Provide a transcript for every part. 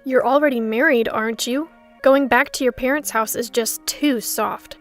You're already married, aren't you? Going back to your parents' house is just too soft.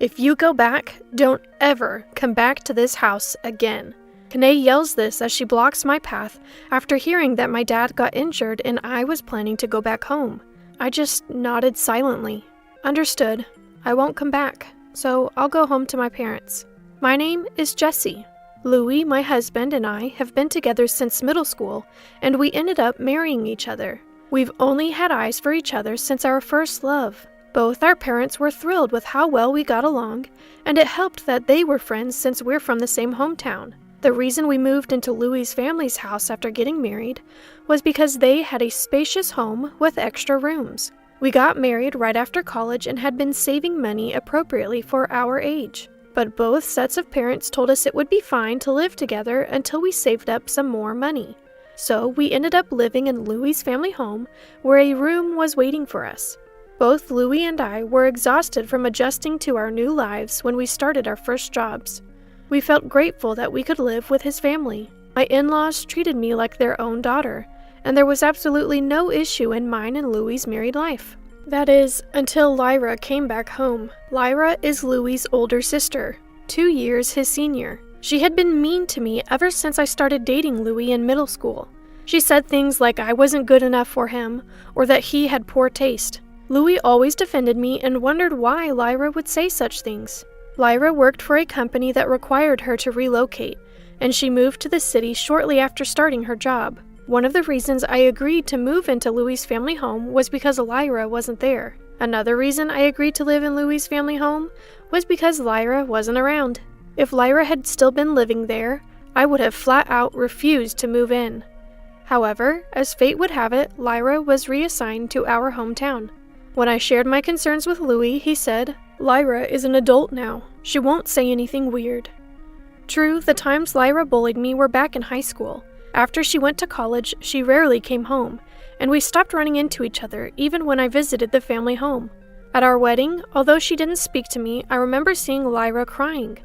If you go back, don't ever come back to this house again. Kanae yells this as she blocks my path after hearing that my dad got injured and I was planning to go back home. I just nodded silently. Understood. I won't come back, so I'll go home to my parents. My name is Jessie. Louis, my husband, and I have been together since middle school, and we ended up marrying each other. We've only had eyes for each other since our first love. Both our parents were thrilled with how well we got along, and it helped that they were friends since we're from the same hometown. The reason we moved into Louis' family's house after getting married was because they had a spacious home with extra rooms. We got married right after college and had been saving money appropriately for our age. But both sets of parents told us it would be fine to live together until we saved up some more money. So we ended up living in Louis' family home where a room was waiting for us. Both Louis and I were exhausted from adjusting to our new lives when we started our first jobs. We felt grateful that we could live with his family. My in-laws treated me like their own daughter, and there was absolutely no issue in mine and Louis' married life. That is, until Lyra came back home. Lyra is Louis' older sister, 2 years his senior. She had been mean to me ever since I started dating Louis in middle school. She said things like I wasn't good enough for him, or that he had poor taste. Louis always defended me and wondered why Lyra would say such things. Lyra worked for a company that required her to relocate, and she moved to the city shortly after starting her job. One of the reasons I agreed to move into Louis' family home was because Lyra wasn't there. Another reason I agreed to live in Louis' family home was because Lyra wasn't around. If Lyra had still been living there, I would have flat out refused to move in. However, as fate would have it, Lyra was reassigned to our hometown. When I shared my concerns with Louis, he said, "Lyra is an adult now. She won't say anything weird." True, the times Lyra bullied me were back in high school. After she went to college, she rarely came home, and we stopped running into each other even when I visited the family home. At our wedding, although she didn't speak to me, I remember seeing Lyra crying.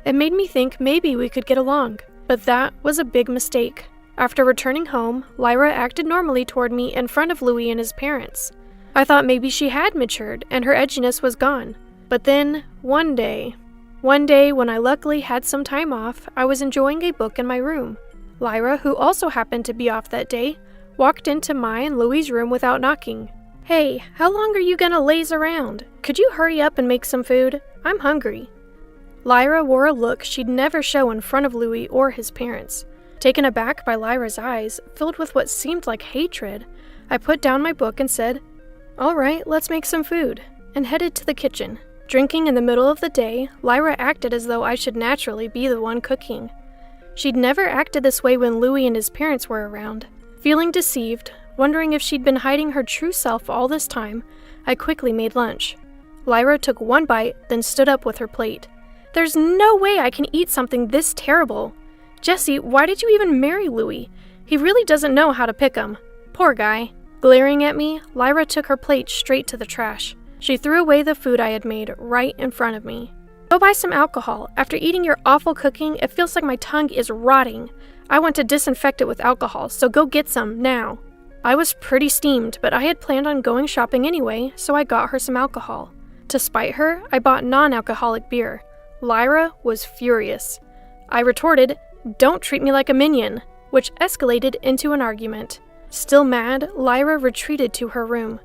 It made me think maybe we could get along, but that was a big mistake. After returning home, Lyra acted normally toward me in front of Louis and his parents. I thought maybe she had matured and her edginess was gone. But then, one day when I luckily had some time off, I was enjoying a book in my room. Lyra, who also happened to be off that day, walked into my and Louis' room without knocking. "Hey, how long are you gonna laze around? Could you hurry up and make some food? I'm hungry." Lyra wore a look she'd never show in front of Louis or his parents. Taken aback by Lyra's eyes, filled with what seemed like hatred, I put down my book and said, "All right, let's make some food," and headed to the kitchen. Drinking in the middle of the day, Lyra acted as though I should naturally be the one cooking. She'd never acted this way when Louis and his parents were around. Feeling deceived, wondering if she'd been hiding her true self all this time, I quickly made lunch. Lyra took one bite, then stood up with her plate. "There's no way I can eat something this terrible. Jessie, why did you even marry Louis? He really doesn't know how to pick 'em. Poor guy." Glaring at me, Lyra took her plate straight to the trash. She threw away the food I had made right in front of me. "Go buy some alcohol. After eating your awful cooking, it feels like my tongue is rotting. I want to disinfect it with alcohol, so go get some, now." I was pretty steamed, but I had planned on going shopping anyway, so I got her some alcohol. To spite her, I bought non-alcoholic beer. Lyra was furious. I retorted, "Don't treat me like a minion," which escalated into an argument. Still mad, Lyra retreated to her room.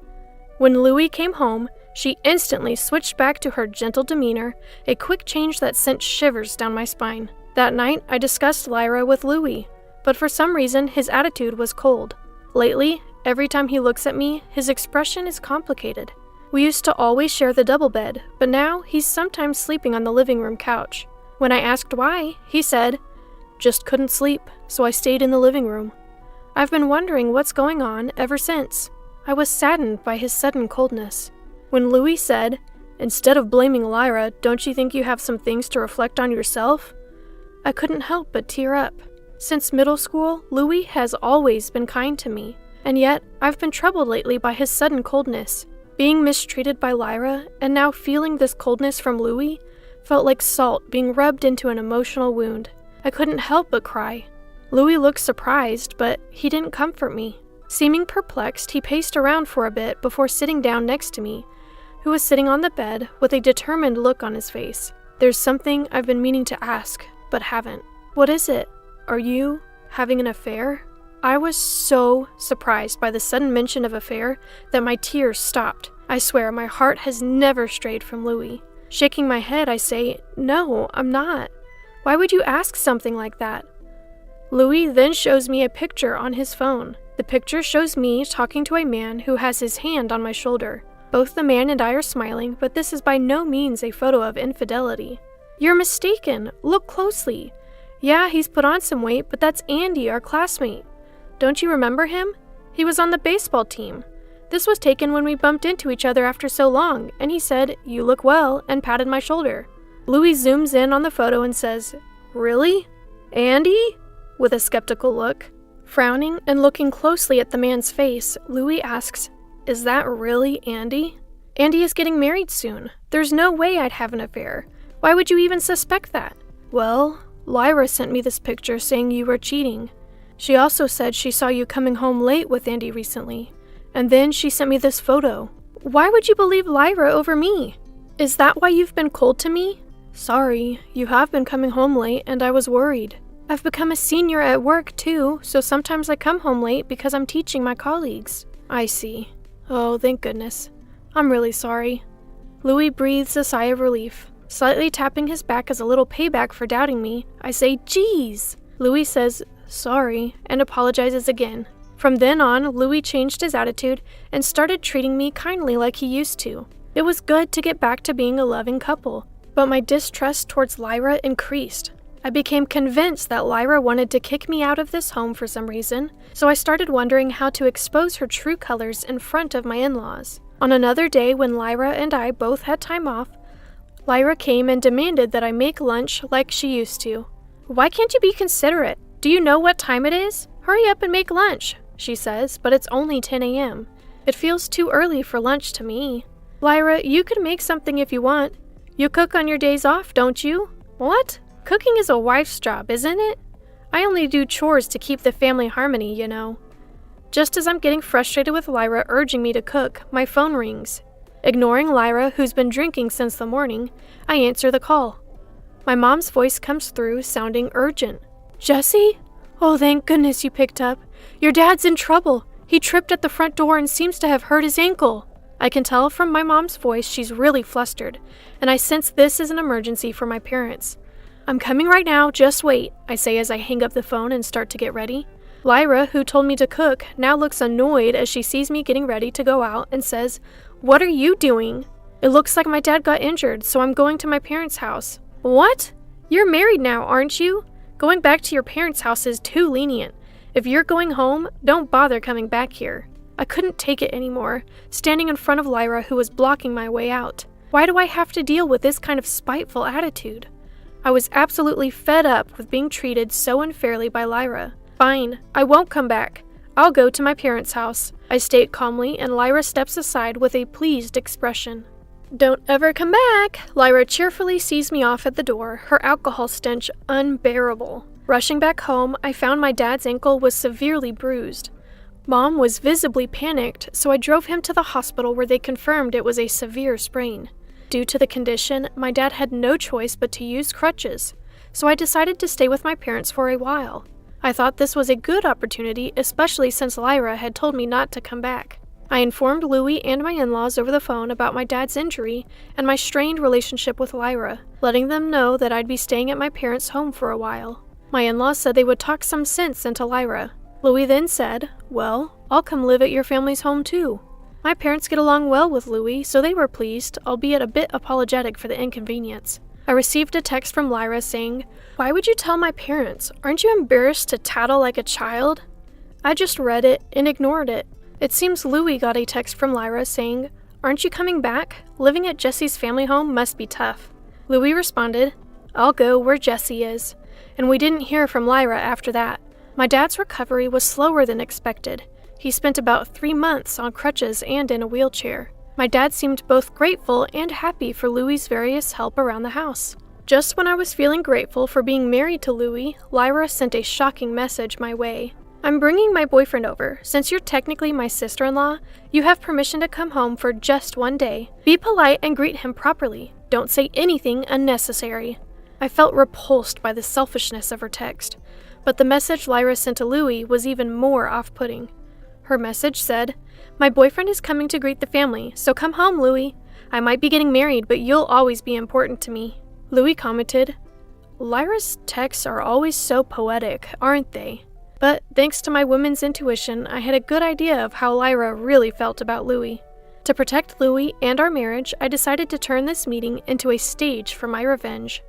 When Louis came home, she instantly switched back to her gentle demeanor, a quick change that sent shivers down my spine. That night, I discussed Lyra with Louis, but for some reason, his attitude was cold. Lately, every time he looks at me, his expression is complicated. We used to always share the double bed, but now he's sometimes sleeping on the living room couch. When I asked why, he said, "Just couldn't sleep, so I stayed in the living room." I've been wondering what's going on ever since. I was saddened by his sudden coldness. When Louis said, "Instead of blaming Lyra, don't you think you have some things to reflect on yourself?" I couldn't help but tear up. Since middle school, Louis has always been kind to me, and yet I've been troubled lately by his sudden coldness. Being mistreated by Lyra, and now feeling this coldness from Louis, felt like salt being rubbed into an emotional wound. I couldn't help but cry. Louis looked surprised, but he didn't comfort me. Seeming perplexed, he paced around for a bit before sitting down next to me, who was sitting on the bed with a determined look on his face. There's something I've been meaning to ask, but haven't. What is it? Are you having an affair? I was so surprised by the sudden mention of affair that my tears stopped. I swear my heart has never strayed from Louis. Shaking my head, I say, "No, I'm not. Why would you ask something like that?" Louis then shows me a picture on his phone. The picture shows me talking to a man who has his hand on my shoulder. Both the man and I are smiling, but this is by no means a photo of infidelity. "You're mistaken. Look closely. Yeah, he's put on some weight, but that's Andy, our classmate. Don't you remember him? He was on the baseball team. This was taken when we bumped into each other after so long, and he said, 'You look well,' and patted my shoulder." Louis zooms in on the photo and says, "Really? Andy?" with a skeptical look. Frowning and looking closely at the man's face, Louis asks, "Is that really Andy? Andy is getting married soon. There's no way I'd have an affair. Why would you even suspect that?" "Well, Lyra sent me this picture saying you were cheating. She also said she saw you coming home late with Andy recently. And then she sent me this photo." "Why would you believe Lyra over me? Is that why you've been cold to me?" "Sorry, you have been coming home late and I was worried. I've become a senior at work too, so sometimes I come home late because I'm teaching my colleagues." "I see. Oh, thank goodness. I'm really sorry." Louis breathes a sigh of relief. Slightly tapping his back as a little payback for doubting me, I say, "Geez." Louis says, "Sorry," and apologizes again. From then on, Louis changed his attitude and started treating me kindly like he used to. It was good to get back to being a loving couple, but my distrust towards Lyra increased. I became convinced that Lyra wanted to kick me out of this home for some reason, so I started wondering how to expose her true colors in front of my in-laws. On another day when Lyra and I both had time off, Lyra came and demanded that I make lunch like she used to. "Why can't you be considerate? Do you know what time it is? Hurry up and make lunch," she says, but it's only 10 a.m. It feels too early for lunch to me. "Lyra, you could make something if you want. You cook on your days off, don't you?" "What? Cooking is a wife's job, isn't it? I only do chores to keep the family harmony, you know." Just as I'm getting frustrated with Lyra urging me to cook, my phone rings. Ignoring Lyra, who's been drinking since the morning, I answer the call. My mom's voice comes through, sounding urgent. "Jesse? Oh, thank goodness you picked up. Your dad's in trouble. He tripped at the front door and seems to have hurt his ankle." I can tell from my mom's voice she's really flustered, and I sense this is an emergency for my parents. "I'm coming right now, just wait," I say as I hang up the phone and start to get ready. Lyra, who told me to cook, now looks annoyed as she sees me getting ready to go out and says, "What are you doing?" "It looks like my dad got injured, so I'm going to my parents' house." "What? You're married now, aren't you? Going back to your parents' house is too lenient. If you're going home, don't bother coming back here." I couldn't take it anymore, standing in front of Lyra who was blocking my way out. Why do I have to deal with this kind of spiteful attitude? I was absolutely fed up with being treated so unfairly by Lyra. "Fine, I won't come back. I'll go to my parents' house," I state calmly, and Lyra steps aside with a pleased expression. "Don't ever come back." Lyra cheerfully sees me off at the door, her alcohol stench unbearable. Rushing back home, I found my dad's ankle was severely bruised. Mom was visibly panicked, so I drove him to the hospital where they confirmed it was a severe sprain. Due to the condition, my dad had no choice but to use crutches, so I decided to stay with my parents for a while. I thought this was a good opportunity, especially since Lyra had told me not to come back. I informed Louis and my in-laws over the phone about my dad's injury and my strained relationship with Lyra, letting them know that I'd be staying at my parents' home for a while. My in-laws said they would talk some sense into Lyra. Louis then said, "Well, I'll come live at your family's home too." My parents get along well with Louis, so they were pleased, albeit a bit apologetic for the inconvenience. I received a text from Lyra saying, "Why would you tell my parents? Aren't you embarrassed to tattle like a child?" I just read it and ignored it. It seems Louis got a text from Lyra saying, "Aren't you coming back? Living at Jesse's family home must be tough." Louis responded, "I'll go where Jesse is," and we didn't hear from Lyra after that. My dad's recovery was slower than expected. He spent about 3 months on crutches and in a wheelchair. My dad seemed both grateful and happy for Louis's various help around the house. Just when I was feeling grateful for being married to Louis, Lyra sent a shocking message my way. I'm bringing my boyfriend over. Since you're technically my sister-in-law, you have permission to come home for just one day. Be polite and greet him properly. Don't say anything unnecessary." I felt repulsed by the selfishness of her text, but the message Lyra sent to Louis was even more off-putting. Her message said, "My boyfriend is coming to greet the family, so come home, Louis. I might be getting married, but you'll always be important to me." Louis commented, "Lyra's texts are always so poetic, aren't they?" But thanks to my woman's intuition, I had a good idea of how Lyra really felt about Louis. To protect Louis and our marriage, I decided to turn this meeting into a stage for my revenge,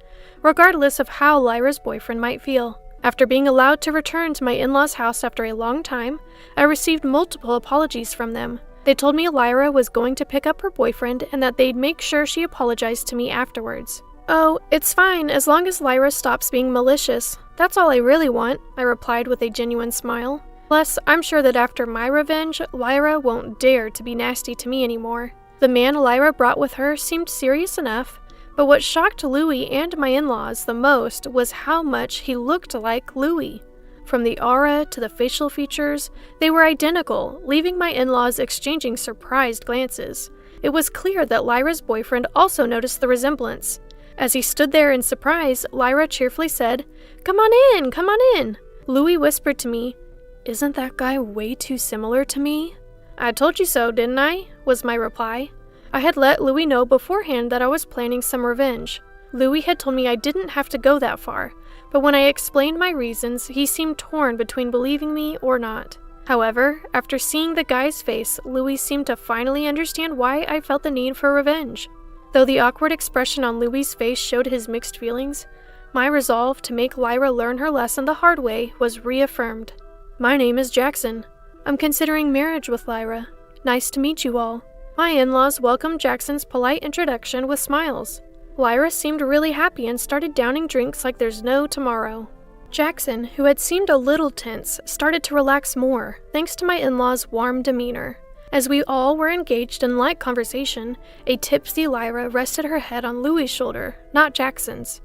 regardless of how Lyra's boyfriend might feel. After being allowed to return to my in-laws' house after a long time, I received multiple apologies from them. They told me Lyra was going to pick up her boyfriend and that they'd make sure she apologized to me afterwards. "Oh, it's fine as long as Lyra stops being malicious. That's all I really want," I replied with a genuine smile. Plus, I'm sure that after my revenge, Lyra won't dare to be nasty to me anymore. The man Lyra brought with her seemed serious enough, but what shocked Louis and my in-laws the most was how much he looked like Louis. From the aura to the facial features, they were identical, leaving my in-laws exchanging surprised glances. It was clear that Lyra's boyfriend also noticed the resemblance. As he stood there in surprise, Lyra cheerfully said, come on in, come on in." Louis whispered to me, "Isn't that guy way too similar to me?" "I told you so, didn't I?" was my reply. I had let Louis know beforehand that I was planning some revenge. Louis had told me I didn't have to go that far, but when I explained my reasons, he seemed torn between believing me or not. However, after seeing the guy's face, Louis seemed to finally understand why I felt the need for revenge. Though the awkward expression on Louis' face showed his mixed feelings, my resolve to make Lyra learn her lesson the hard way was reaffirmed. "My name is Jackson. I'm considering marriage with Lyra. Nice to meet you all." My in-laws welcomed Jackson's polite introduction with smiles. Lyra seemed really happy and started downing drinks like there's no tomorrow. Jackson, who had seemed a little tense, started to relax more, thanks to my in-laws' warm demeanor. As we all were engaged in light conversation, a tipsy Lyra rested her head on Louis' shoulder, not Jackson's.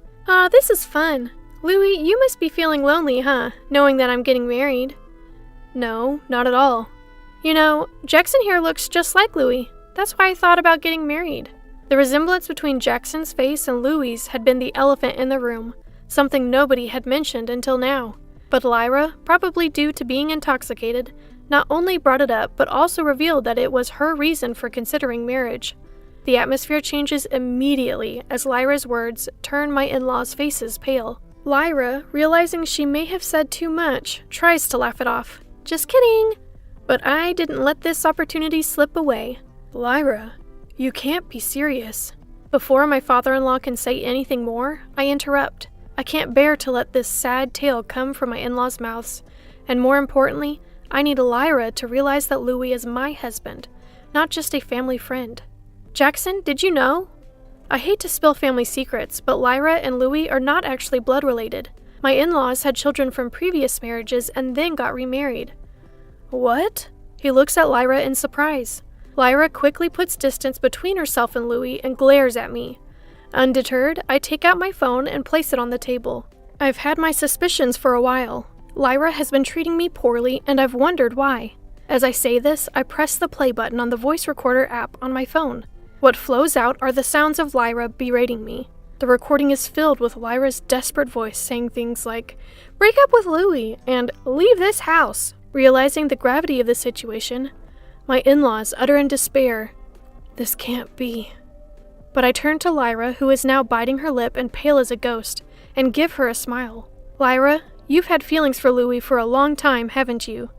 This is fun. Louis, you must be feeling lonely, huh, knowing that I'm getting married?" "No, not at all. You know, Jackson here looks just like Louis. That's why I thought about getting married." The resemblance between Jackson's face and Louis' had been the elephant in the room, something nobody had mentioned until now. But Lyra, probably due to being intoxicated, not only brought it up, but also revealed that it was her reason for considering marriage. The atmosphere changes immediately as Lyra's words turn my in-laws' faces pale. Lyra, realizing she may have said too much, tries to laugh it off. "Just kidding!" But I didn't let this opportunity slip away. "Lyra, you can't be serious." Before my father-in-law can say anything more, I interrupt. I can't bear to let this sad tale come from my in-laws' mouths, and more importantly, I need Lyra to realize that Louis is my husband, not just a family friend. "Jackson, did you know?" I hate to spill family secrets, but Lyra and Louis are not actually blood related. My in-laws had children from previous marriages and then got remarried. "What?" He looks at Lyra in surprise. Lyra quickly puts distance between herself and Louis and glares at me. Undeterred, I take out my phone and place it on the table. I've had my suspicions for a while. Lyra has been treating me poorly, and I've wondered why. As I say this, I press the play button on the voice recorder app on my phone. What flows out are the sounds of Lyra berating me. The recording is filled with Lyra's desperate voice saying things like, "Break up with Louis," and "Leave this house." Realizing the gravity of the situation, my in-laws utter in despair, "This can't be." But I turn to Lyra, who is now biting her lip and pale as a ghost, and give her a smile. "Lyra, you've had feelings for Louis for a long time, haven't you?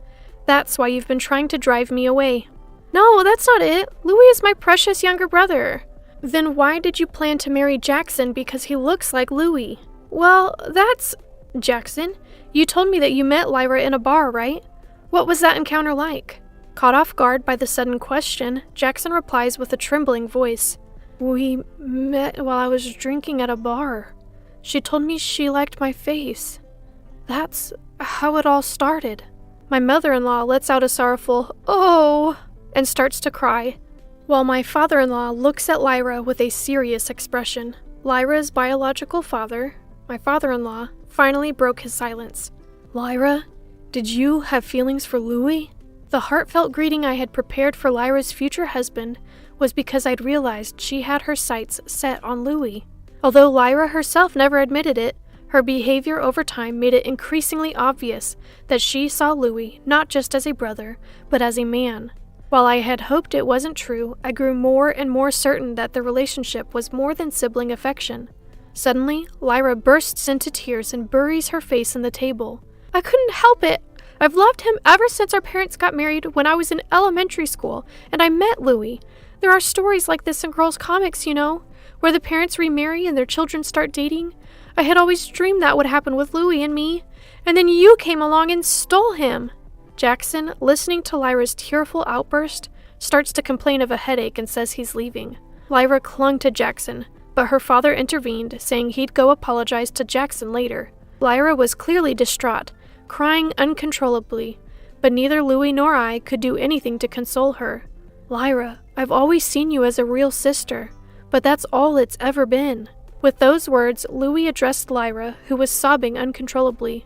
That's why you've been trying to drive me away." "No, that's not it. Louis is my precious younger brother." "Then why did you plan to marry Jackson because he looks like Louis?" "Well, that's..." "Jackson, you told me that you met Lyra in a bar, right? What was that encounter like?" Caught off guard by the sudden question, Jackson replies with a trembling voice, "We met while I was drinking at a bar. She told me she liked my face. That's how it all started." My mother-in-law lets out a sorrowful, "Oh," and starts to cry, while my father-in-law looks at Lyra with a serious expression. Lyra's biological father, my father-in-law, finally broke his silence. "Lyra, Did you have feelings for Louis? The heartfelt greeting I had prepared for Lyra's future husband was because I'd realized she had her sights set on Louis. Although Lyra herself never admitted it, her behavior over time made it increasingly obvious that she saw Louis not just as a brother, but as a man. While I had hoped it wasn't true, I grew more and more certain that the relationship was more than sibling affection. Suddenly, Lyra bursts into tears and buries her face in the table. I couldn't help it. I've loved him ever since our parents got married when I was in elementary school, and I met Louis. There are stories like this in girls' comics, you know, where the parents remarry and their children start dating. I had always dreamed that would happen with Louis and me, and then you came along and stole him. Jackson, listening to Lyra's tearful outburst, starts to complain of a headache and says he's leaving. Lyra clung to Jackson, but her father intervened, saying he'd go apologize to Jackson later. Lyra was clearly distraught, crying uncontrollably, but neither Louis nor I could do anything to console her. Lyra, I've always seen you as a real sister, but that's all it's ever been. With those words, Louis addressed Lyra, who was sobbing uncontrollably.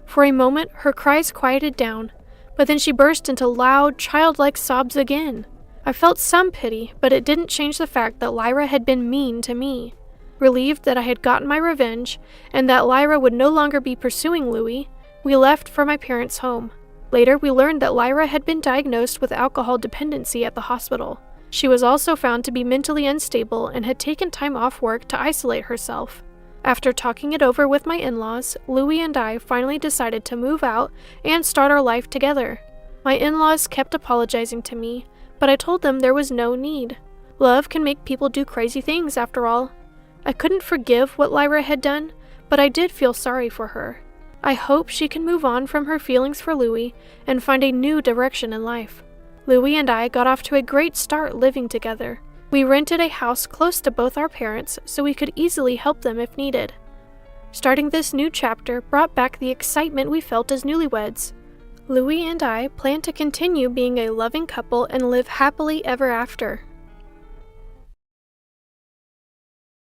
For a moment, her cries quieted down, but then she burst into loud, childlike sobs again. I felt some pity, but it didn't change the fact that Lyra had been mean to me. Relieved that I had gotten my revenge, and that Lyra would no longer be pursuing Louis, we left for my parents' home. Later, we learned that Lyra had been diagnosed with alcohol dependency at the hospital. She was also found to be mentally unstable and had taken time off work to isolate herself. After talking it over with my in-laws, Louis and I finally decided to move out and start our life together. My in-laws kept apologizing to me, but I told them there was no need. Love can make people do crazy things, after all. I couldn't forgive what Lyra had done, but I did feel sorry for her. I hope she can move on from her feelings for Louis and find a new direction in life. Louis and I got off to a great start living together. We rented a house close to both our parents so we could easily help them if needed. Starting this new chapter brought back the excitement we felt as newlyweds. Louis and I plan to continue being a loving couple and live happily ever after.